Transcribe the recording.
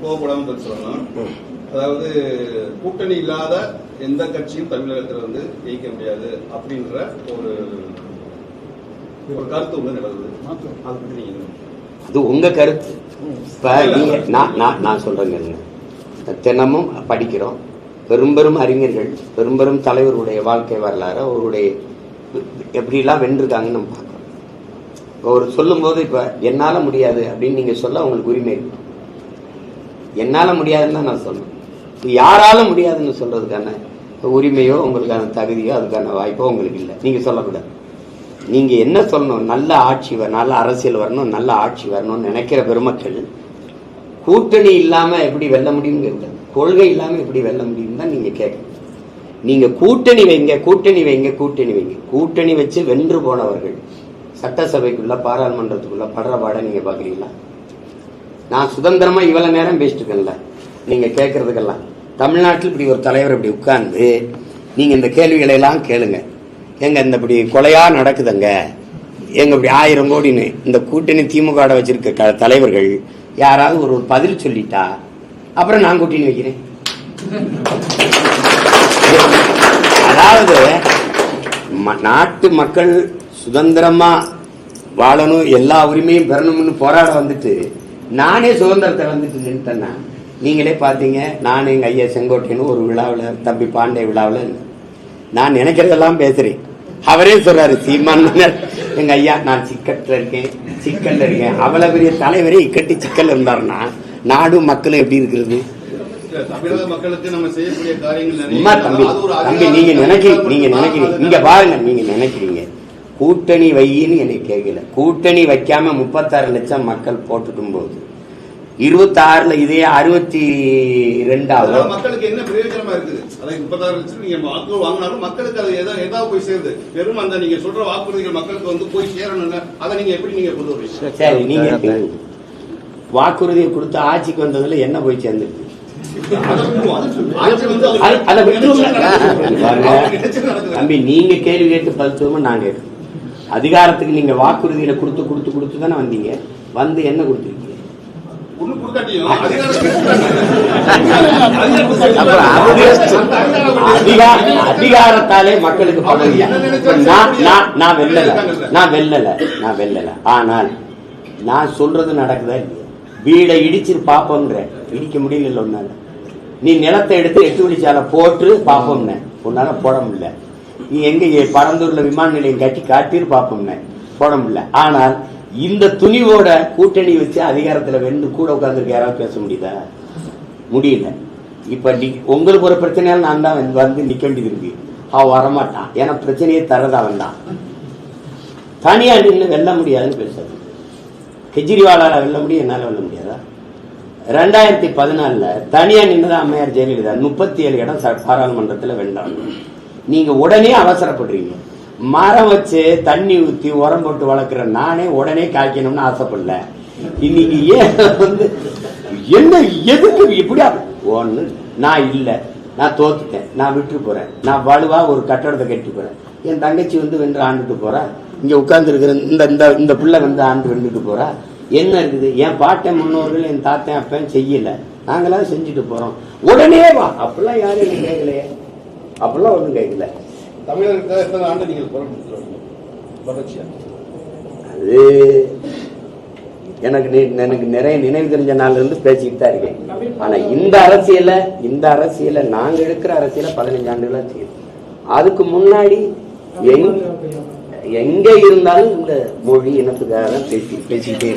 கோவப்படாம சொல்லணும். அதாவது கூட்டணி இல்லாத எந்த கட்சியும் தமிழகத்தில் ஜெயிக்க முடியாது அப்படின்ற ஒரு கருத்து ஒண்ணு நடந்தது. அதை பத்தி நீங்க அது உங்க கருத்து. இப்ப நீங்க நான் சொல்றேங்க, தினமும் படிக்கிறோம். பெரும்பெரும் அறிஞர்கள், பெரும்பெரும் தலைவருடைய வாழ்க்கை வரலாறு, அவருடைய எப்படிலாம் வென்றிருக்காங்கன்னு நம்ம பார்க்கிறோம். ஒரு சொல்லும் போது இப்ப என்னால முடியாது அப்படின்னு நீங்க சொல்ல உங்களுக்கு உரிமை இருக்கு. என்னால முடியாதுன்னு தான் நான் சொல்றேன். யாரால முடியாதுன்னு சொல்றதுக்கான உரிமையோ உங்களுக்கான தகுதியோ அதுக்கான வாய்ப்போ உங்களுக்கு இல்லை. நீங்க சொல்லக்கூடாது. நீங்க என்ன சொல்லணும்? நல்ல ஆட்சி வரணும், நல்ல அரசியல் வரணும், நல்ல ஆட்சி வரணும்னு நினைக்கிற பெருமக்கள் கூட்டணி இல்லாம எப்படி வெல்ல முடியுங்கிறது, கொள்கை இல்லாம எப்படி வெல்ல முடியும் தான் நீங்க கேட்கணும். நீங்க கூட்டணி வைங்க, கூட்டணி வைங்க, கூட்டணி வைங்க. கூட்டணி வச்சு வென்று போனவர்கள் சட்டசபைக்குள்ள பாராளுமன்றத்துக்குள்ள படுற பாட நீங்க பாக்குறீங்களா? நான் சுதந்திரமா இவ்வளவு நேரம் பேசிட்டு இருக்கேன்ல, நீங்க கேட்கறதுக்கெல்லாம் தமிழ்நாட்டில் இப்படி ஒரு தலைவர் இப்படி உட்கார்ந்து நீங்க இந்த கேள்விகளை எல்லாம் கேளுங்க. எங்க இந்த இப்படி கொலையா நடக்குதுங்க, எங்க இப்படி 1000 கோடின்னு இந்த கூட்டணி திமுக வச்சிருக்க தலைவர்கள் யாராவது ஒரு பதில் சொல்லிட்டா அப்புறம் நான் கூட்டணி வைக்கிறேன். அதாவது நாட்டு மக்கள் சுதந்திரமா வாழணும், எல்லா உரிமையும் பெறணும்னு போராட வந்துட்டு நானே சுதந்திரத்தை வந்துட்டு நின்றுட்டேன்னா நீங்களே பார்த்தீங்க. நான் எங்க ஐயா செங்கோட்டையன் ஒரு விழாவில், தம்பி பாண்டே விழாவில் நான் நினைக்கிறதெல்லாம் பேசுறேன். அவரே சொல்றாரு, சீமான் எங்க ஐயா நான் சிக்கல்ல இருக்கேன். அவ்வளவு பெரிய தலைவரே இக்கட்டி சிக்கல் இருந்தாருன்னா நாடும் மக்களும் எப்படி இருக்கிறது? தம்பி நீங்க நினைக்கிறீங்க இங்க பாருங்க, நீங்க நினைக்கிறீங்க கூட்டணி வையின்னு என்னை கேட்கல. கூட்டணி வைக்காம 36 லட்சம் மக்கள் போட்டுட்டும் போது 26ல இதே 62 மக்களுக்கு என்ன பிரயோஜனமா இருக்குது? 36 லட்சம் நீங்க வாக்கு வாங்கினாலும் மக்களுக்கு அது ஏதாவது போய் சேருது. வெறும் அந்த நீங்க சொல்ற வாக்குறுதிகள் மக்களுக்கு போய் சேரணும்ல, அதை நீங்க எப்படி நீங்க கொண்டு வரீங்க? சரி, நீங்க வாக்குறுதியை கொடுத்து ஆட்சிக்கு வந்ததுல என்ன போய் சேர்ந்துருக்கு? தம்பி நீங்க கேள்வி கேட்டு பதில் நான் கேட்கிறேன். அதிகாரத்துக்கு நீங்க வாக்குறுதியில கொடுத்து தானே வந்தீங்க. வந்து என்ன கொடுத்துருக்கீங்க? அதிகாரத்தாலே மக்களுக்கு நான் வெல்லல. ஆனால் நான் சொல்றது நடக்குதா இல்லையா? வீடை இடிச்சு பாப்போம்ன்ற, இடிக்க முடியல ஒன்னால. நீ நிலத்தை எடுத்து 8 வழிச்சாலை போட்டு பாப்போம்ன, உன்னால போட முடியல. நீ எங்க பரந்தூர்ல விமான நிலையம் கட்டி காட்டிரு பாப்போம்ன, போட முடியல. ஆனால் இந்த துணிவோட கூட்டணி வச்சு அதிகாரத்துல வென்று கூட உட்கார்ந்துருக்க யாராவது பேச முடியுதா? முடியல. இப்ப உங்களுக்கு ஒரு பிரச்சனையால நான் தான் வந்து நிக்க வேண்டியது இருக்கு. அவன் வரமாட்டான், ஏன்னா பிரச்சனையே தரது அவன் தான். தனியா நின்று வெல்ல முடியாதுன்னு பேசாது. கெஜ்ரிவாலால வெல்ல முடியும், என்னால வெல்ல முடியாதா? 2014 தனியா நின்றுதான் அம்மையார் ஜெயலலிதா 37 இடம் பாராளுமன்றத்துல வென்றாங்க. நீங்க உடனே அவசரப்படுறீங்க. மரம் வச்சு தண்ணி ஊத்தி உரம் போட்டு வளர்க்குற நானே உடனே காய்க்கணும்னு ஆசைப்படல. இன்னைக்கு ஏன் என்ன எதுக்கு இப்படியா? ஒண்ணு நான் இல்ல, நான் தோத்துட்டேன், நான் விட்டு போறேன், நான் வலுவா ஒரு கட்டடத்தை கட்டி போறேன். என் தங்கச்சி வென்று ஆண்டுட்டு போறா, இங்க உட்கார்ந்து இருக்கிற இந்த பிள்ளை ஆண்டு வெண்டுட்டு போறா. என்ன இருக்குது? என் பாட்டன் முன்னோர்கள், என் தாத்தன் அப்பன் செய்யல, நாங்களாம் செஞ்சுட்டு போறோம். உடனே வா. அப்பெல்லாம் யாரும் என்ன கேட்கலையே, அப்பெல்லாம் ஒண்ணும் கேட்கல. தமிழர்களுக்காக ஆண்டு நீங்கள் அது எனக்கு நிறைய நினைவு தெரிஞ்ச நாள்ல இருந்து பேசிக்கிட்டு தான் இருக்கேன். ஆனா இந்த அரசியல நாங்க எடுக்கிற அரசியல 15 ஆண்டுகளா செய்யும். அதுக்கு முன்னாடி எங்க இருந்தாலும் இந்த மொழி இனத்துக்காக பேசிக்கிட்டே